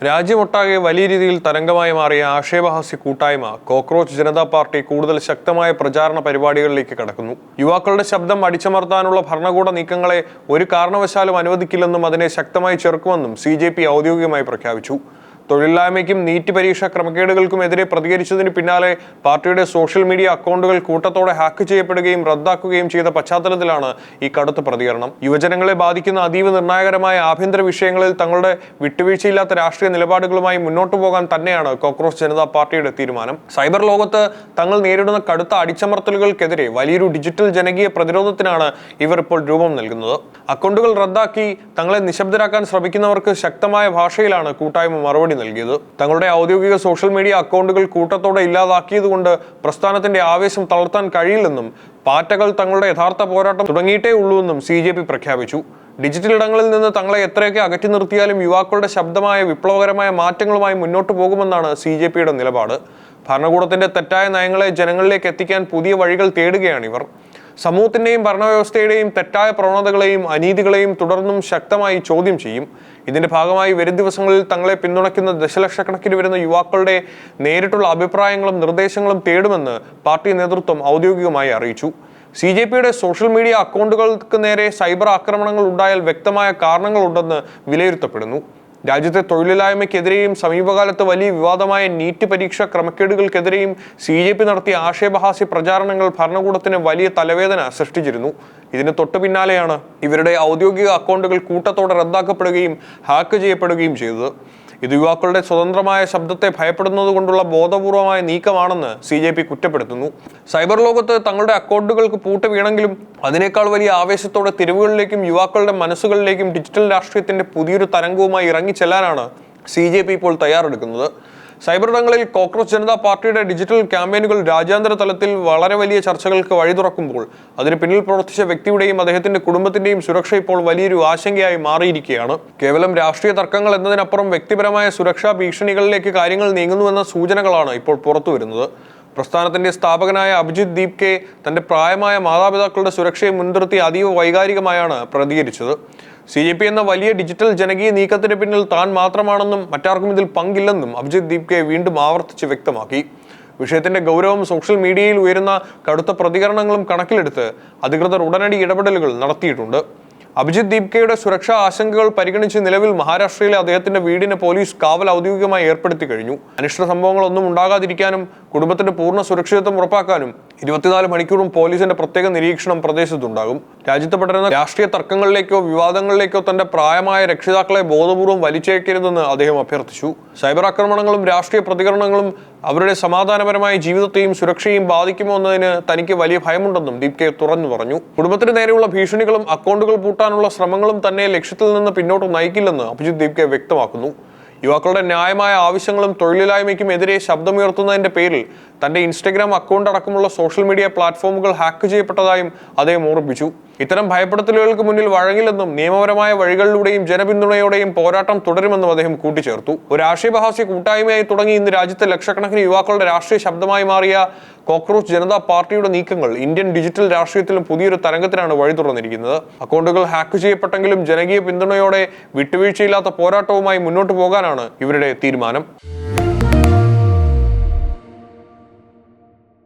രാജ്യമൊട്ടാകെ വലിയ രീതിയിൽ തരംഗമായി മാറിയ ആക്ഷേപഹാസ്യ കൂട്ടായ്മ കോക്രോച്ച് ജനതാ പാർട്ടി കൂടുതൽ ശക്തമായ പ്രചാരണ പരിപാടികളിലേക്ക് കടക്കുന്നു. യുവാക്കളുടെ ശബ്ദം അടിച്ചമർത്താനുള്ള ഭരണകൂട നീക്കങ്ങളെ ഒരു കാരണവശാലും അനുവദിക്കില്ലെന്നും അതിനെ ശക്തമായി ചെറുക്കുമെന്നും CJP ഔദ്യോഗികമായി പ്രഖ്യാപിച്ചു. തൊഴിലില്ലായ്മയ്ക്കും നീറ്റ് പരീക്ഷാ ക്രമക്കേടുകൾക്കുമെതിരെ പ്രതികരിച്ചതിന് പിന്നാലെ പാർട്ടിയുടെ സോഷ്യൽ മീഡിയ അക്കൗണ്ടുകൾ കൂട്ടത്തോടെ ഹാക്ക് ചെയ്യപ്പെടുകയും റദ്ദാക്കുകയും ചെയ്ത പശ്ചാത്തലത്തിലാണ് ഈ കടുത്ത പ്രതികരണം. യുവജനങ്ങളെ ബാധിക്കുന്ന അതീവ നിർണായകരമായ ആഭ്യന്തര വിഷയങ്ങളിൽ തങ്ങളുടെ വിട്ടുവീഴ്ചയില്ലാത്ത രാഷ്ട്രീയ നിലപാടുകളുമായി മുന്നോട്ടു പോകാൻ തന്നെയാണ് കോക്രോച്ച് ജനതാ പാർട്ടിയുടെ തീരുമാനം. സൈബർ ലോകത്ത് തങ്ങൾ നേരിടുന്ന കടുത്ത അടിച്ചമർത്തലുകൾക്കെതിരെ വലിയൊരു ഡിജിറ്റൽ ജനകീയ പ്രതിരോധത്തിനാണ് ഇവർ ഇപ്പോൾ രൂപം നൽകുന്നത്. അക്കൗണ്ടുകൾ റദ്ദാക്കി തങ്ങളെ നിശബ്ദരാക്കാൻ ശ്രമിക്കുന്നവർക്ക് ശക്തമായ ഭാഷയിലാണ് കൂട്ടായ്മ മറുപടി നൽകിയത്. തങ്ങളുടെ ഔദ്യോഗിക സോഷ്യൽ മീഡിയ അക്കൗണ്ടുകൾ കൂട്ടത്തോടെ ഇല്ലാതാക്കിയതുകൊണ്ട് പ്രസ്ഥാനത്തിന്റെ ആവേശം തളർത്താൻ കഴിയില്ലെന്നും പാറ്റകൾ തങ്ങളുടെ യഥാർത്ഥ പോരാട്ടം തുടങ്ങിയിട്ടേ ഉള്ളൂവെന്നും CJP പ്രഖ്യാപിച്ചു. ഡിജിറ്റൽ ഇടങ്ങളിൽ നിന്ന് തങ്ങളെ എത്രയൊക്കെ അകറ്റി നിർത്തിയാലും യുവാക്കളുടെ ശബ്ദമായ വിപ്ലവകരമായ മാറ്റങ്ങളുമായി മുന്നോട്ടു പോകുമെന്നാണ് CJPയുടെ നിലപാട്. ഭരണകൂടത്തിന്റെ തെറ്റായ നയങ്ങളെ ജനങ്ങളിലേക്ക് എത്തിക്കാൻ പുതിയ വഴികൾ തേടുകയാണിവർ. സമൂഹത്തിന്റെയും ഭരണവ്യവസ്ഥയുടെയും തെറ്റായ പ്രവണതകളെയും അനീതികളെയും തുടർന്നും ശക്തമായി ചോദ്യം ചെയ്യും. ഇതിന്റെ ഭാഗമായി വരും ദിവസങ്ങളിൽ തങ്ങളെ പിന്തുണയ്ക്കുന്ന ദശലക്ഷക്കണക്കിന് വരുന്ന യുവാക്കളുടെ നേരിട്ടുള്ള അഭിപ്രായങ്ങളും നിർദ്ദേശങ്ങളും തേടുമെന്ന് പാർട്ടി നേതൃത്വം ഔദ്യോഗികമായി അറിയിച്ചു. CJPയുടെ സോഷ്യൽ മീഡിയ അക്കൗണ്ടുകൾക്ക് നേരെ സൈബർ ആക്രമണങ്ങൾ ഉണ്ടായാൽ വ്യക്തമായ കാരണങ്ങളുണ്ടെന്ന് വിലയിരുത്തപ്പെടുന്നു. രാജ്യത്തെ തൊഴിലില്ലായ്മയ്ക്കെതിരെയും സമീപകാലത്ത് വലിയ വിവാദമായ നീറ്റ് പരീക്ഷാ ക്രമക്കേടുകൾക്കെതിരെയും CJP നടത്തിയ ആക്ഷേപഹാസ്യ പ്രചാരണങ്ങൾ ഭരണകൂടത്തിന് വലിയ തലവേദന സൃഷ്ടിച്ചിരുന്നു. ഇതിന് തൊട്ടു പിന്നാലെയാണ് ഇവരുടെ ഔദ്യോഗിക അക്കൗണ്ടുകൾ കൂട്ടത്തോടെ റദ്ദാക്കപ്പെടുകയും ഹാക്ക് ചെയ്യപ്പെടുകയും ചെയ്തത്. ഇത് യുവാക്കളുടെ സ്വതന്ത്രമായ ശബ്ദത്തെ ഭയപ്പെടുന്നത് കൊണ്ടുള്ള ബോധപൂർവമായ നീക്കമാണെന്ന് CJP കുറ്റപ്പെടുത്തുന്നു. സൈബർ ലോകത്ത് തങ്ങളുടെ അക്കൗണ്ടുകൾക്ക് പൂട്ട് വീണെങ്കിലും അതിനേക്കാൾ വലിയ ആവേശത്തോടെ തെരുവുകളിലേക്കും യുവാക്കളുടെ മനസ്സുകളിലേക്കും ഡിജിറ്റൽ രാഷ്ട്രീയത്തിന്റെ പുതിയൊരു തരംഗവുമായി ഇറങ്ങിച്ചെല്ലാനാണ് CJP ഇപ്പോൾ തയ്യാറെടുക്കുന്നത്. സൈബർ ഇടങ്ങളിൽ കോക്രോച്ച് ജനതാ പാർട്ടിയുടെ ഡിജിറ്റൽ ക്യാമ്പയിനുകൾ രാജ്യാന്തര തലത്തിൽ വളരെ വലിയ ചർച്ചകൾക്ക് വഴി തുറക്കുമ്പോൾ അതിന് പിന്നിൽ പ്രവർത്തിച്ച വ്യക്തിയുടെയും അദ്ദേഹത്തിന്റെ കുടുംബത്തിന്റെയും സുരക്ഷ ഇപ്പോൾ വലിയൊരു ആശങ്കയായി മാറിയിരിക്കുകയാണ്. കേവലം രാഷ്ട്രീയ തർക്കങ്ങൾ എന്നതിനപ്പുറം വ്യക്തിപരമായ സുരക്ഷാ ഭീഷണികളിലേക്ക് കാര്യങ്ങൾ നീങ്ങുന്നുവെന്ന സൂചനകളാണ് ഇപ്പോൾ പുറത്തുവരുന്നത്. പ്രസ്ഥാനത്തിന്റെ സ്ഥാപകനായ അഭിജിത്ത് ദീപ്കെ തന്റെ പ്രായമായ മാതാപിതാക്കളുടെ സുരക്ഷയെ മുൻനിർത്തി അതീവ വൈകാരികമായാണ് പ്രതികരിച്ചത്. CJP എന്ന വലിയ ഡിജിറ്റൽ ജനകീയ നീക്കത്തിന് പിന്നിൽ താൻ മാത്രമാണെന്നും മറ്റാർക്കും ഇതിൽ പങ്കില്ലെന്നും അഭിജിത്ത് ദീപ്കെ വീണ്ടും ആവർത്തിച്ച് വ്യക്തമാക്കി. വിഷയത്തിന്റെ ഗൗരവം സോഷ്യൽ മീഡിയയിൽ ഉയരുന്ന കടുത്ത പ്രതികരണങ്ങളും കണക്കിലെടുത്ത് അധികൃതർ ഉടനടി ഇടപെടലുകൾ നടത്തിയിട്ടുണ്ട്. അഭിജിത്ത് ദീപ്കയുടെ സുരക്ഷാ ആശങ്കകൾ പരിഗണിച്ച് നിലവിൽ മഹാരാഷ്ട്രയിലെ അദ്ദേഹത്തിന്റെ വീടിന് പോലീസ് കാവൽ ഔദ്യോഗികമായി ഏർപ്പെടുത്തി കഴിഞ്ഞു. അനിഷ്ട സംഭവങ്ങളൊന്നും ഉണ്ടാകാതിരിക്കാനും കുടുംബത്തിന്റെ പൂർണ്ണ സുരക്ഷിതത്വം ഉറപ്പാക്കാനും 24 മണിക്കൂറും പോലീസിന്റെ പ്രത്യേക നിരീക്ഷണം പ്രദേശത്തുണ്ടാകും. രാജ്യത്ത് പടരുന്ന രാഷ്ട്രീയ തർക്കങ്ങളിലേക്കോ വിവാദങ്ങളിലേക്കോ തന്റെ പ്രായമായ രക്ഷിതാക്കളെ ബോധപൂർവ്വം വലിച്ചേക്കരുതെന്ന് അദ്ദേഹം അഭ്യർത്ഥിച്ചു. സൈബർ ആക്രമണങ്ങളും രാഷ്ട്രീയ പ്രതികരണങ്ങളും അവരുടെ സമാധാനപരമായ ജീവിതത്തെയും സുരക്ഷയും ബാധിക്കുമോ എന്നതിന് തനിക്ക് വലിയ ഭയമുണ്ടെന്നും ദീപ്കെ തുറന്നു പറഞ്ഞു. കുടുംബത്തിന് നേരെയുള്ള ഭീഷണികളും അക്കൗണ്ടുകൾ പൂട്ടാനുള്ള ശ്രമങ്ങളും തന്നെ ലക്ഷ്യത്തിൽ നിന്ന് പിന്നോട്ട് നയിക്കില്ലെന്ന് അഭിജിത്ത് ദീപ്കെ വ്യക്തമാക്കുന്നു. യുവാക്കളുടെ ന്യായമായ ആവശ്യങ്ങളും തൊഴിലില്ലായ്മയ്ക്കും എതിരെ ശബ്ദമുയർത്തുന്നതിന്റെ പേരിൽ തന്റെ ഇൻസ്റ്റഗ്രാം അക്കൗണ്ട് അടക്കമുള്ള സോഷ്യൽ മീഡിയ പ്ലാറ്റ്ഫോമുകൾ ഹാക്ക് ചെയ്യപ്പെട്ടതായും അദ്ദേഹം ഓർമ്മിപ്പിച്ചു. ഇത്തരം ഭയപ്പെടുത്തലുകൾക്ക് മുന്നിൽ വഴങ്ങില്ലെന്നും നിയമപരമായ വഴികളിലൂടെയും ജനപിന്തുണയോടെയും പോരാട്ടം തുടരുമെന്നും അദ്ദേഹം കൂട്ടിച്ചേർത്തു. ഒരു ആക്ഷേപഹാസ്യ കൂട്ടായ്മയായി തുടങ്ങി ഇന്ന് രാജ്യത്തെ ലക്ഷക്കണക്കിന് യുവാക്കളുടെ രാഷ്ട്രീയ ശബ്ദമായി മാറിയ കോക്രോച്ച് ജനതാ പാർട്ടിയുടെ നീക്കങ്ങൾ ഇന്ത്യൻ ഡിജിറ്റൽ രാഷ്ട്രീയത്തിലും പുതിയൊരു തരംഗത്തിനാണ് വഴി തുറന്നിരിക്കുന്നത്. അക്കൗണ്ടുകൾ ഹാക്ക് ചെയ്യപ്പെട്ടെങ്കിലും ജനകീയ പിന്തുണയോടെ വിട്ടുവീഴ്ചയില്ലാത്ത പോരാട്ടവുമായി മുന്നോട്ട് പോകാനാണ് ഇവരുടെ തീരുമാനം.